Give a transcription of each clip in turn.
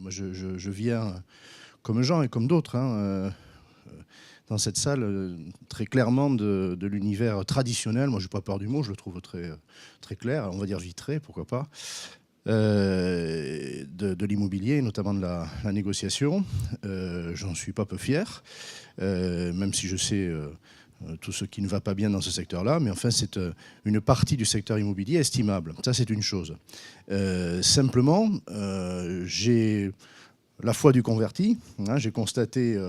moi je viens, comme Jean et comme d'autres, dans cette salle, très clairement de l'univers traditionnel. Moi, je n'ai pas peur du mot, je le trouve très, très clair, on va dire vitré, pourquoi pas, de l'immobilier, notamment de la négociation. J'en suis pas peu fier, même si je sais tout ce qui ne va pas bien dans ce secteur-là, mais enfin, c'est une partie du secteur immobilier estimable. Ça, c'est une chose. Simplement, j'ai la foi du converti. J'ai constaté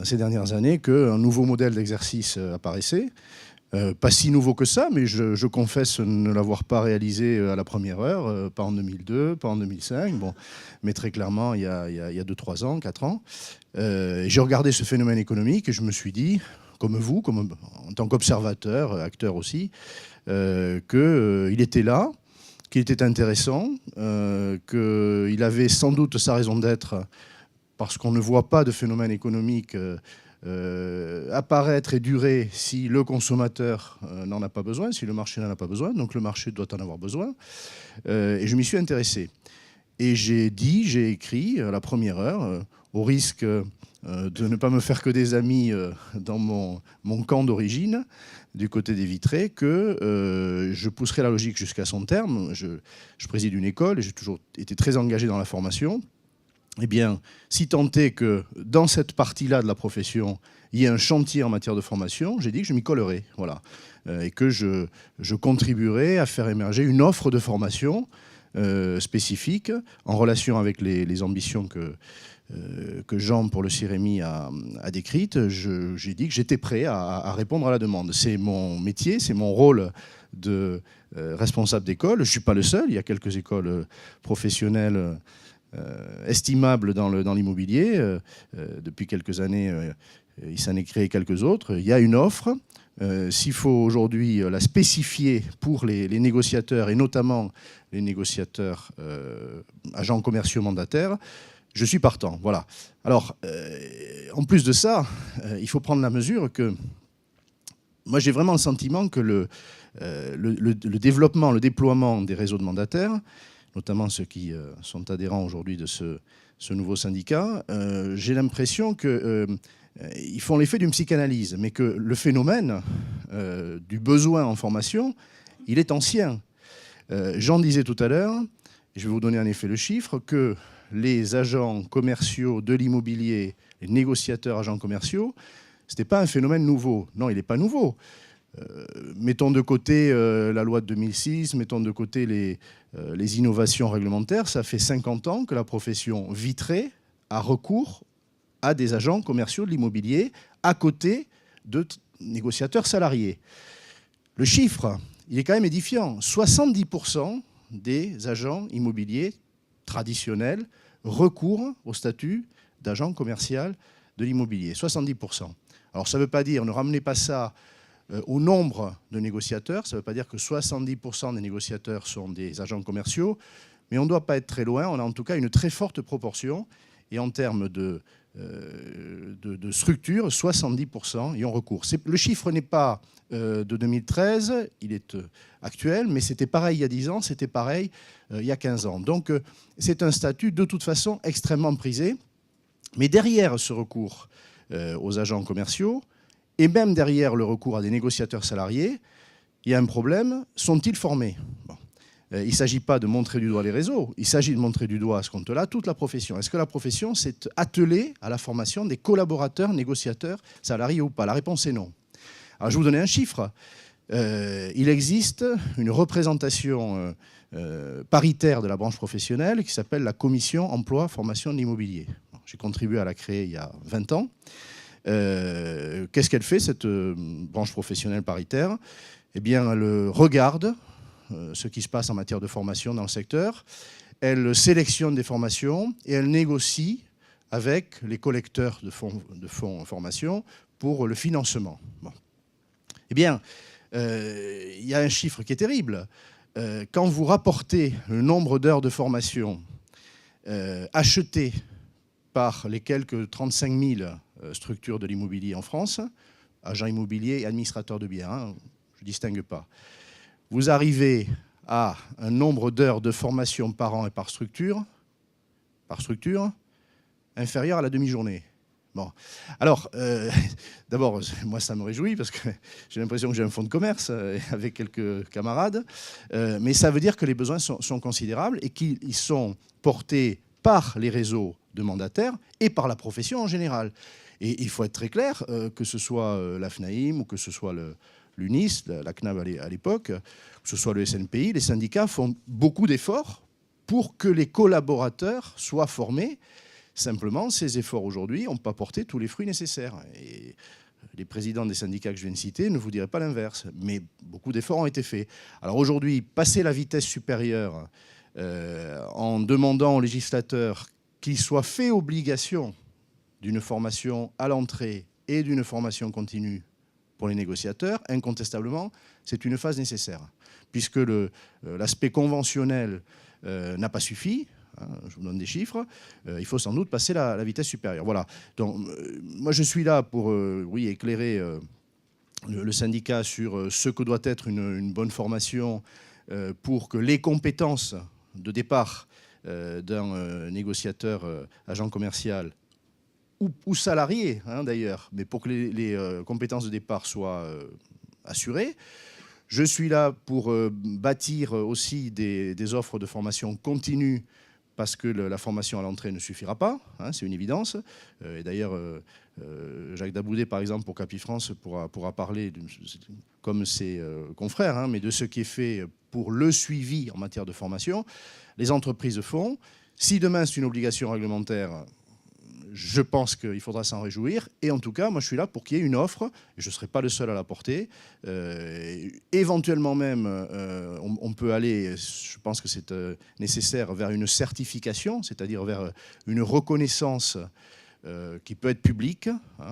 ces dernières années qu'un nouveau modèle d'exercice apparaissait. Pas si nouveau que ça, mais je confesse ne l'avoir pas réalisé à la première heure, pas en 2002, pas en 2005, bon, mais très clairement il y a 2, 3 ans, 4 ans. J'ai regardé ce phénomène économique et je me suis dit, comme vous, en tant qu'observateur, acteur aussi, qu'il était là, qu'il était intéressant, qu'il avait sans doute sa raison d'être, parce qu'on ne voit pas de phénomène économique apparaître et durer si le consommateur n'en a pas besoin, si le marché n'en a pas besoin. Donc le marché doit en avoir besoin. Et je m'y suis intéressé. Et j'ai écrit à la première heure, au risque de ne pas me faire que des amis dans mon camp d'origine, du côté des vitrés, que je pousserai la logique jusqu'à son terme. Je préside une école et j'ai toujours été très engagé dans la formation. Eh bien, si tant est que dans cette partie-là de la profession, il y ait un chantier en matière de formation, j'ai dit que je m'y collerai, voilà, et que je contribuerai à faire émerger une offre de formation spécifique en relation avec les ambitions que Jean, pour le CIREMI, a décrites. J'ai dit que j'étais prêt à répondre à la demande. C'est mon métier, c'est mon rôle de responsable d'école. Je ne suis pas le seul, il y a quelques écoles professionnelles estimable dans l'immobilier. Depuis quelques années, il s'en est créé quelques autres. Il y a une offre. S'il faut aujourd'hui la spécifier pour les négociateurs, et notamment les négociateurs agents commerciaux mandataires, je suis partant. Voilà. Alors, en plus de ça, il faut prendre la mesure que moi, j'ai vraiment le sentiment que le développement, le déploiement des réseaux de mandataires, notamment ceux qui sont adhérents aujourd'hui de ce nouveau syndicat, j'ai l'impression qu'ils font l'effet d'une psychanalyse, mais que le phénomène du besoin en formation, il est ancien. J'en disais tout à l'heure, et je vais vous donner en effet le chiffre, que les agents commerciaux de l'immobilier, les négociateurs agents commerciaux, ce n'était pas un phénomène nouveau. Non, il n'est pas nouveau. Mettons de côté la loi de 2006, mettons de côté les innovations réglementaires, ça fait 50 ans que la profession vitrée a recours à des agents commerciaux de l'immobilier à côté de négociateurs salariés. Le chiffre, il est quand même édifiant. 70% des agents immobiliers traditionnels recourent au statut d'agent commercial de l'immobilier. 70%. Alors ça ne veut pas dire, ne ramenez pas ça au nombre de négociateurs, ça ne veut pas dire que 70% des négociateurs sont des agents commerciaux, mais on ne doit pas être très loin, on a en tout cas une très forte proportion, et en termes de structure, 70% y ont recours. Le chiffre n'est pas de 2013, il est actuel, mais c'était pareil il y a 10 ans, c'était pareil il y a 15 ans. Donc c'est un statut de toute façon extrêmement prisé, mais derrière ce recours aux agents commerciaux, et même derrière le recours à des négociateurs salariés, il y a un problème, sont-ils formés ? Bon. Il ne s'agit pas de montrer du doigt les réseaux, il s'agit de montrer du doigt à ce compte-là toute la profession. Est-ce que la profession s'est attelée à la formation des collaborateurs, négociateurs, salariés ou pas ? La réponse est non. Alors je vais vous donner un chiffre. Il existe une représentation paritaire de la branche professionnelle qui s'appelle la Commission Emploi Formation de l'Immobilier. J'ai contribué à la créer il y a 20 ans. Qu'est-ce qu'elle fait, cette branche professionnelle paritaire ? Eh bien, elle regarde ce qui se passe en matière de formation dans le secteur, elle sélectionne des formations et elle négocie avec les collecteurs de fonds formation pour le financement. Bon. Eh bien, il y a un chiffre qui est terrible. Quand vous rapportez le nombre d'heures de formation achetées par les quelques 35 000 structures de l'immobilier en France, agents immobiliers et administrateurs de biens, je ne distingue pas, vous arrivez à un nombre d'heures de formation par an et par structure par structure inférieure à la demi-journée. Bon, alors, d'abord, moi, ça me réjouit parce que j'ai l'impression que j'ai un fonds de commerce avec quelques camarades, mais ça veut dire que les besoins sont considérables et qu'ils sont portés par les réseaux de mandataires et par la profession en général. Et il faut être très clair, que ce soit la FNAIM ou que ce soit l'UNIS, la CNAB à l'époque, que ce soit le SNPI, les syndicats font beaucoup d'efforts pour que les collaborateurs soient formés. Simplement, ces efforts aujourd'hui n'ont pas porté tous les fruits nécessaires. Et les présidents des syndicats que je viens de citer ne vous diraient pas l'inverse. Mais beaucoup d'efforts ont été faits. Alors aujourd'hui, passer la vitesse supérieure en demandant aux législateurs qu'il soit fait obligation d'une formation à l'entrée et d'une formation continue pour les négociateurs, incontestablement, c'est une phase nécessaire. Puisque l'aspect conventionnel n'a pas suffi. Je vous donne des chiffres. Il faut sans doute passer la vitesse supérieure. Voilà. Donc, moi, je suis là pour éclairer le syndicat sur ce que doit être une bonne formation pour que les compétences de départ d'un négociateur agent commercial ou salarié, d'ailleurs, mais pour que les compétences de départ soient assurées. Je suis là pour bâtir aussi des offres de formation continue parce que la formation à l'entrée ne suffira pas, c'est une évidence. Et d'ailleurs, Jacques Daboudet, par exemple, pour Capifrance, pourra parler, comme ses confrères, mais de ce qui est fait pour le suivi en matière de formation. Les entreprises font. Si demain c'est une obligation réglementaire, je pense qu'il faudra s'en réjouir. Et en tout cas, moi, je suis là pour qu'il y ait une offre. Et je ne serai pas le seul à la porter. Éventuellement même, on peut aller, je pense que c'est nécessaire, vers une certification, c'est-à-dire vers une reconnaissance qui peut être publique.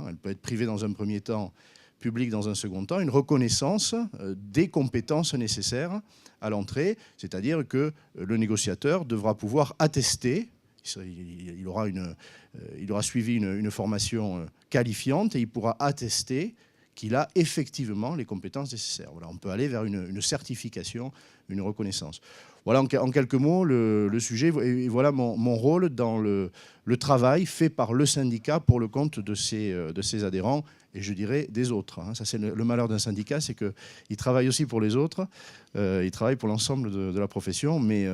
Elle peut être privée dans un premier temps, publique dans un second temps. Une reconnaissance des compétences nécessaires à l'entrée. C'est-à-dire que le négociateur devra pouvoir attester. Il aura suivi une formation qualifiante et il pourra attester qu'il a effectivement les compétences nécessaires. Voilà, on peut aller vers une certification, une reconnaissance. Voilà en quelques mots le sujet. Et voilà mon rôle dans le travail fait par le syndicat pour le compte de ses adhérents et je dirais des autres. Ça, c'est le malheur d'un syndicat, c'est qu'il travaille aussi pour les autres, il travaille pour l'ensemble de la profession, mais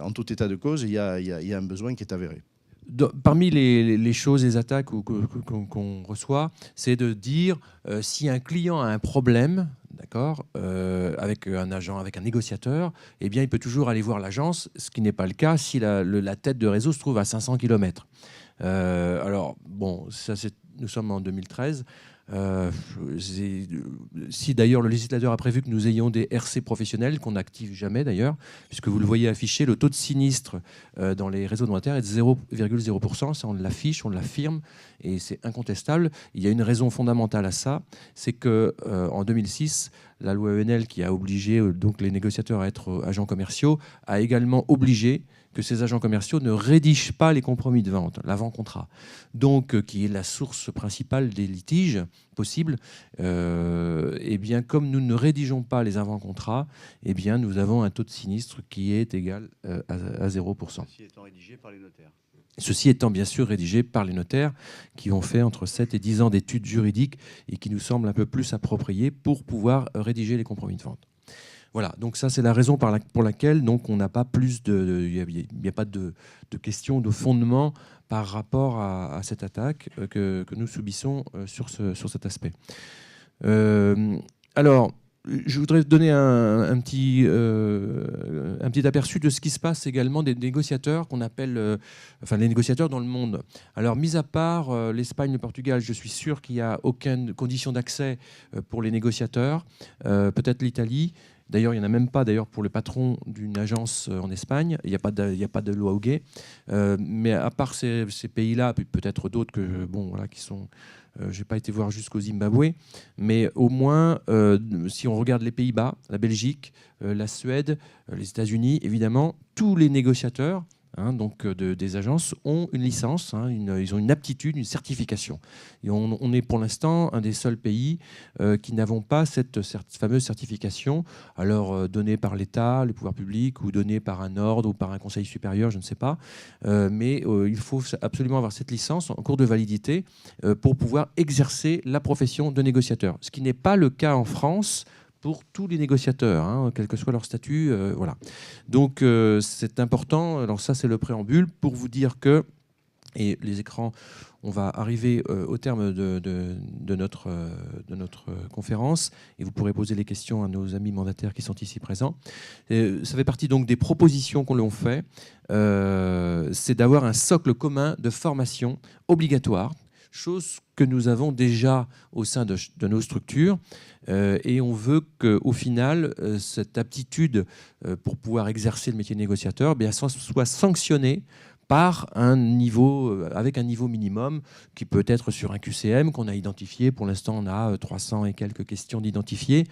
en tout état de cause, il y a un besoin qui est avéré. Parmi les choses, les attaques qu'on reçoit, c'est de dire si un client a un problème, d'accord, avec un agent, avec un négociateur, eh bien, il peut toujours aller voir l'agence, ce qui n'est pas le cas si la tête de réseau se trouve à 500 km. Alors, bon, ça, nous sommes en 2013. Si d'ailleurs le législateur a prévu que nous ayons des RC professionnels, qu'on n'active jamais d'ailleurs, puisque vous le voyez affiché, le taux de sinistre dans les réseaux de mandataires est de 0,0%, ça on l'affiche, on l'affirme, et c'est incontestable. Il y a une raison fondamentale à ça, c'est qu'en 2006, la loi ENL qui a obligé donc les négociateurs à être agents commerciaux a également obligé que ces agents commerciaux ne rédigent pas les compromis de vente, l'avant-contrat, donc qui est la source principale des litiges possibles. Eh bien, comme nous ne rédigeons pas les avant-contrats, eh bien, nous avons un taux de sinistre qui est égal à 0%. Ceci étant rédigé par les notaires. Ceci étant bien sûr rédigé par les notaires qui ont fait entre 7 et 10 ans d'études juridiques et qui nous semblent un peu plus appropriés pour pouvoir rédiger les compromis de vente. Voilà, donc ça c'est la raison pour laquelle donc, on n'a pas plus il n'y a pas de question, de fondement par rapport à cette attaque que nous subissons sur cet aspect. Alors, je voudrais donner un petit aperçu de ce qui se passe également des négociateurs qu'on appelle, les négociateurs dans le monde. Alors, mis à part l'Espagne, le Portugal, je suis sûr qu'il n'y a aucune condition d'accès pour les négociateurs, peut-être l'Italie. D'ailleurs, il n'y en a même pas pour le patron d'une agence en Espagne. Il n'y a pas de loi au gay. Mais à part ces pays-là, peut-être d'autres qui sont... je n'ai pas été voir jusqu'au Zimbabwe. Mais au moins, si on regarde les Pays-Bas, la Belgique, la Suède, les États-Unis, évidemment, tous les négociateurs donc des agences, ont une licence, ils ont une aptitude, une certification. Et on est pour l'instant un des seuls pays qui n'avons pas cette fameuse certification, alors donnée par l'État, les pouvoirs publics, ou donnée par un ordre ou par un conseil supérieur, je ne sais pas. Mais il faut absolument avoir cette licence en cours de validité pour pouvoir exercer la profession de négociateur. Ce qui n'est pas le cas en France pour tous les négociateurs, quel que soit leur statut. Voilà. Donc c'est important. Alors ça, c'est le préambule pour vous dire que, et les écrans, on va arriver au terme de notre conférence, et vous pourrez poser les questions à nos amis mandataires qui sont ici présents. Ça fait partie donc des propositions qu'on l'on fait. C'est d'avoir un socle commun de formation obligatoire, chose que nous avons déjà au sein de nos structures, et on veut qu'au final, cette aptitude pour pouvoir exercer le métier de négociateur soit sanctionnée par avec un niveau minimum qui peut être sur un QCM qu'on a identifié. Pour l'instant, on a 300 et quelques questions d'identifier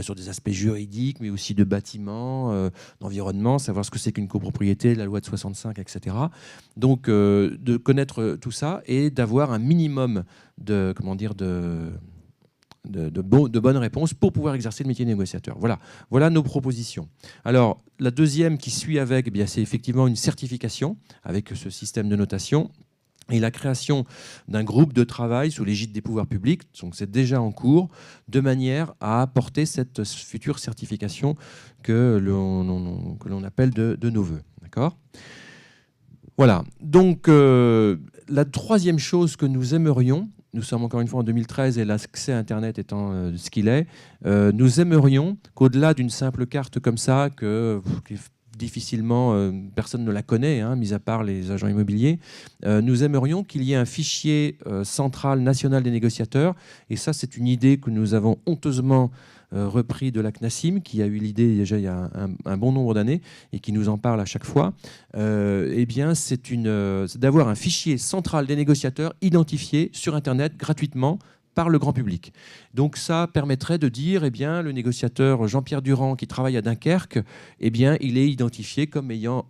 sur des aspects juridiques, mais aussi de bâtiments, d'environnement, savoir ce que c'est qu'une copropriété, la loi de 65, etc. Donc, de connaître tout ça et d'avoir un minimum de bonnes réponses pour pouvoir exercer le métier de négociateur. Voilà nos propositions. Alors, la deuxième qui suit avec, c'est effectivement une certification avec ce système de notation et la création d'un groupe de travail sous l'égide des pouvoirs publics. Donc, c'est déjà en cours, de manière à apporter cette future certification que l'on appelle de nos voeux. D'accord ? Voilà. Donc, la troisième chose que nous aimerions, nous sommes encore une fois en 2013 et l'accès à Internet étant ce qu'il est, nous aimerions qu'au-delà d'une simple carte comme ça, difficilement personne ne la connaît, mis à part les agents immobiliers, nous aimerions qu'il y ait un fichier central national des négociateurs. Et ça, c'est une idée que nous avons honteusement repris de la CNACIM, qui a eu l'idée déjà il y a un bon nombre d'années et qui nous en parle à chaque fois. C'est d'avoir un fichier central des négociateurs identifié sur Internet gratuitement par le grand public. Donc ça permettrait de dire, le négociateur Jean-Pierre Durand qui travaille à Dunkerque, il est identifié comme ayant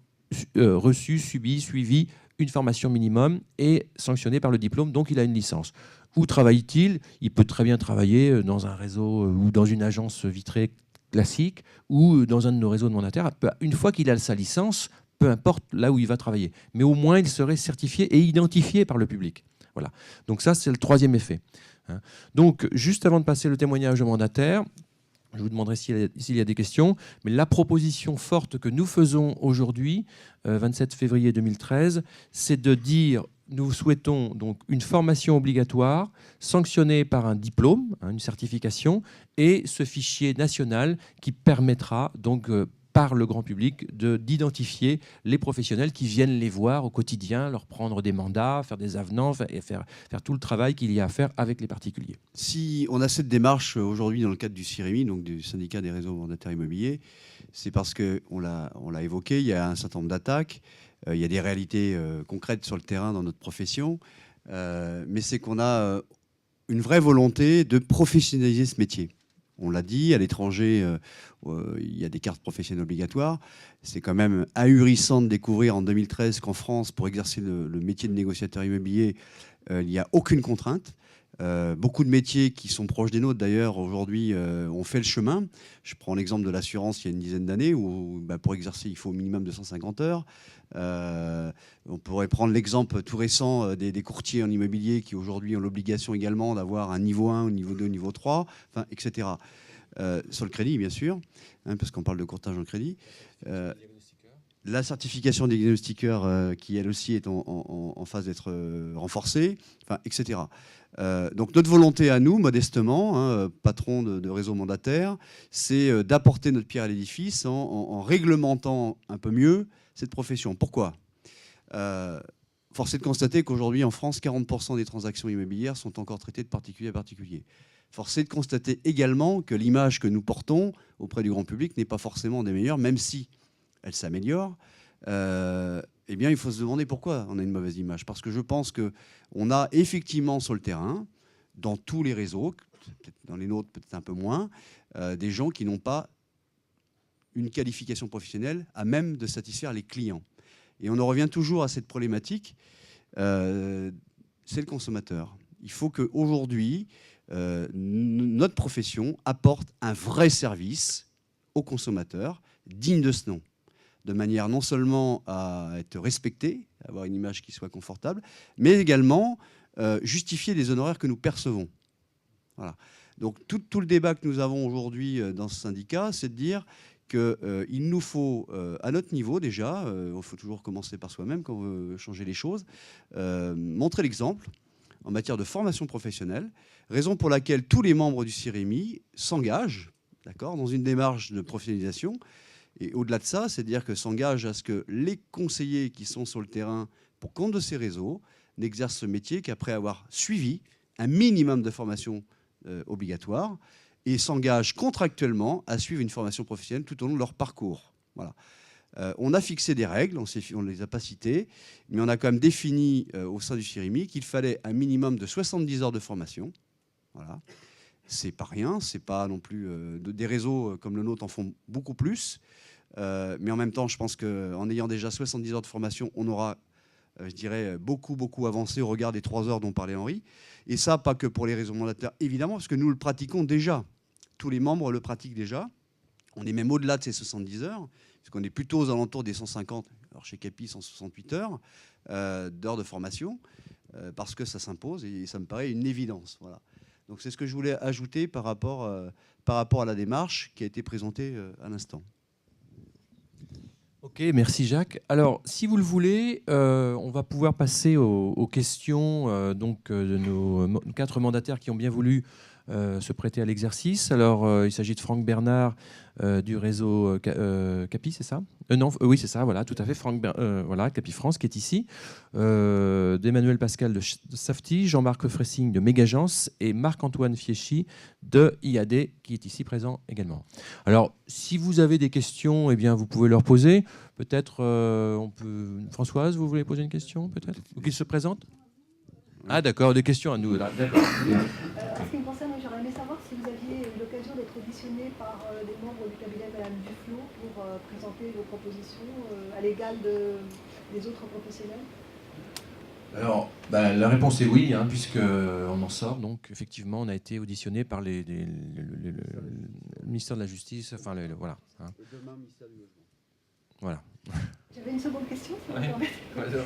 reçu, subi, suivi une formation minimum et sanctionné par le diplôme, donc il a une licence. Où travaille-t-il ? Il peut très bien travailler dans un réseau ou dans une agence vitrée classique ou dans un de nos réseaux de mandataires. Une fois qu'il a sa licence, peu importe là où il va travailler. Mais au moins, il serait certifié et identifié par le public. Voilà. Donc ça, c'est le troisième effet. Donc, juste avant de passer le témoignage au mandataire, je vous demanderai s'il y a des questions, mais la proposition forte que nous faisons aujourd'hui, 27 février 2013, c'est de dire: nous souhaitons donc une formation obligatoire sanctionnée par un diplôme, une certification, et ce fichier national qui permettra donc par le grand public d'identifier les professionnels qui viennent les voir au quotidien, leur prendre des mandats, faire des avenants et faire tout le travail qu'il y a à faire avec les particuliers. Si on a cette démarche aujourd'hui dans le cadre du CIREMI, donc du syndicat des réseaux mandataires immobiliers, c'est parce qu'on l'a évoqué, il y a un certain nombre d'attaques, il y a des réalités concrètes sur le terrain dans notre profession, mais c'est qu'on a une vraie volonté de professionnaliser ce métier. On l'a dit, à l'étranger, il y a des cartes professionnelles obligatoires. C'est quand même ahurissant de découvrir en 2013 qu'en France, pour exercer le métier de négociateur immobilier, il n'y a aucune contrainte. Beaucoup de métiers qui sont proches des nôtres, d'ailleurs, aujourd'hui, ont fait le chemin. Je prends l'exemple de l'assurance il y a une dizaine d'années, où pour exercer, il faut au minimum 250 heures. On pourrait prendre l'exemple tout récent des courtiers en immobilier qui, aujourd'hui, ont l'obligation également d'avoir un niveau 1, niveau 2, niveau 3, etc. Sur le crédit, bien sûr, parce qu'on parle de courtage en crédit. La certification des diagnostiqueurs, qui elle aussi est en phase d'être renforcée, etc. Donc notre volonté à nous, modestement, patron de réseau mandataire, c'est d'apporter notre pierre à l'édifice en réglementant un peu mieux cette profession. Pourquoi ? Force est de constater qu'aujourd'hui en France, 40% des transactions immobilières sont encore traitées de particulier à particulier. Force est de constater également que l'image que nous portons auprès du grand public n'est pas forcément des meilleures, même si elle s'améliore. Il faut se demander pourquoi on a une mauvaise image. Parce que je pense qu'on a effectivement sur le terrain, dans tous les réseaux, peut-être dans les nôtres peut-être un peu moins, des gens qui n'ont pas une qualification professionnelle à même de satisfaire les clients. Et on en revient toujours à cette problématique, c'est le consommateur. Il faut qu'aujourd'hui, notre profession apporte un vrai service aux consommateurs, digne de ce nom, de manière non seulement à être respecté, à avoir une image qui soit confortable, mais également justifier les honoraires que nous percevons. Voilà. Donc tout le débat que nous avons aujourd'hui dans ce syndicat, c'est de dire qu'il nous faut, à notre niveau déjà, il faut toujours commencer par soi-même quand on veut changer les choses, montrer l'exemple en matière de formation professionnelle, raison pour laquelle tous les membres du CIREMI s'engagent, d'accord, dans une démarche de professionnalisation. Et au-delà de ça, c'est-à-dire que s'engagent à ce que les conseillers qui sont sur le terrain pour compte de ces réseaux n'exercent ce métier qu'après avoir suivi un minimum de formation obligatoire et s'engagent contractuellement à suivre une formation professionnelle tout au long de leur parcours. Voilà. On a fixé des règles, on ne les a pas citées, mais on a quand même défini au sein du CIREMI qu'il fallait un minimum de 70 heures de formation. Voilà. C'est pas rien, c'est pas non plus... des réseaux comme le nôtre en font beaucoup plus. Mais en même temps, je pense qu'en ayant déjà 70 heures de formation, on aura, je dirais, beaucoup avancé au regard des 3 heures dont parlait Henri. Et ça, pas que pour les réseaux mandataires, évidemment, parce que nous le pratiquons déjà. Tous les membres le pratiquent déjà. On est même au-delà de ces 70 heures, puisqu'on est plutôt aux alentours des 150, alors chez CAPI, 168 heures d'heures de formation, parce que ça s'impose et ça me paraît une évidence. Voilà. Donc c'est ce que je voulais ajouter par rapport à la démarche qui a été présentée à l'instant. Ok, merci Jacques. Alors, si vous le voulez, on va pouvoir passer aux questions de nos 4 mandataires qui ont bien voulu se prêter à l'exercice. Alors, il s'agit de Franck Bernard du réseau CAPI, c'est ça oui, c'est ça, voilà, tout à fait. Voilà, CAPI France qui est ici. D'Emmanuel Pascal de Safety, Jean-Marc Fressing de Mégagence et Marc-Antoine Fieschi de IAD qui est ici présent également. Alors, si vous avez des questions, eh bien, vous pouvez leur poser. Peut-être, Françoise, vous voulez poser une question, peut-être? Ou qu'il se présente? Ah d'accord, des questions à nous. Là. D'accord. En ce qui me concerne, j'aurais aimé savoir si vous aviez eu l'occasion d'être auditionné par des membres du cabinet de Mme Duflo pour présenter vos propositions à l'égal des autres professionnels. Alors, la réponse est oui, puisqu'on en sort. Donc, effectivement, on a été auditionné par le ministère de la Justice. Enfin, voilà. Hein. Et demain, ministère du Logement. Voilà. J'avais une seconde question, si vous me permettez.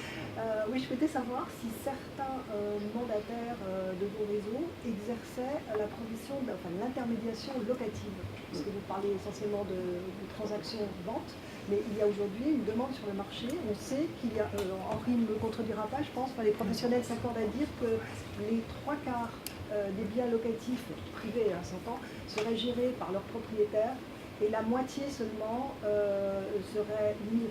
Oui, je souhaitais savoir si certains mandataires de vos réseaux exerçaient la provision, l'intermédiation locative. Parce que vous parlez essentiellement de transactions-ventes, mais il y a aujourd'hui une demande sur le marché. On sait qu'il y a, Henri ne me contredira pas, je pense, les professionnels s'accordent à dire que les 3/4 des biens locatifs privés, à 100 ans, seraient gérés par leurs propriétaires. Et la moitié seulement serait mis,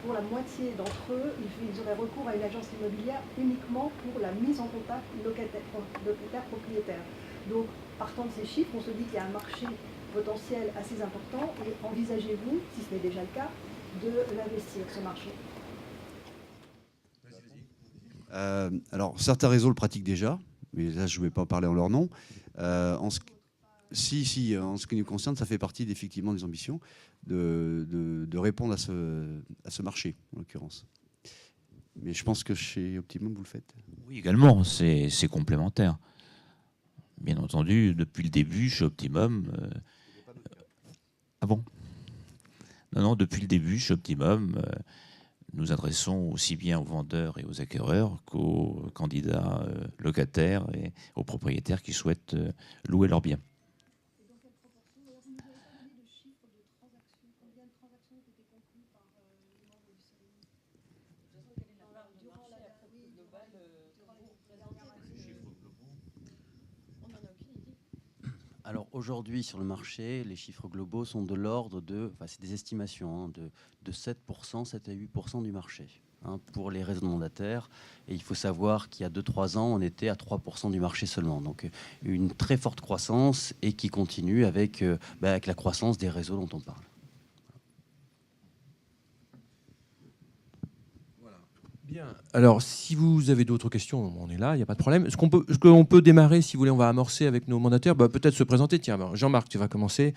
pour la moitié d'entre eux, ils auraient recours à une agence immobilière uniquement pour la mise en contact locataire-propriétaire. Donc, partant de ces chiffres, on se dit qu'il y a un marché potentiel assez important. Et envisagez-vous, si ce n'est déjà le cas, de l'investir, ce marché? Alors, certains réseaux le pratiquent déjà, mais là, je ne vais pas parler en leur nom. Si, en ce qui nous concerne, ça fait partie effectivement des ambitions de répondre à ce marché, en l'occurrence. Mais je pense que chez Optimum, vous le faites. Oui, également, c'est complémentaire. Bien entendu, depuis le début, chez Optimum... Ah bon? Non, depuis le début, chez Optimum, nous adressons aussi bien aux vendeurs et aux acquéreurs qu'aux candidats locataires et aux propriétaires qui souhaitent louer leurs biens. Alors aujourd'hui sur le marché, les chiffres globaux sont de l'ordre de, c'est des estimations, de 7%, 7 à 8% du marché pour les réseaux mandataires. Et il faut savoir qu'il y a 2-3 ans, on était à 3% du marché seulement. Donc une très forte croissance et qui continue avec la croissance des réseaux dont on parle. Bien. Alors, si vous avez d'autres questions, on est là, il n'y a pas de problème. Ce qu'on peut démarrer, si vous voulez, on va amorcer avec nos mandataires, peut-être se présenter. Tiens, Jean-Marc, tu vas commencer.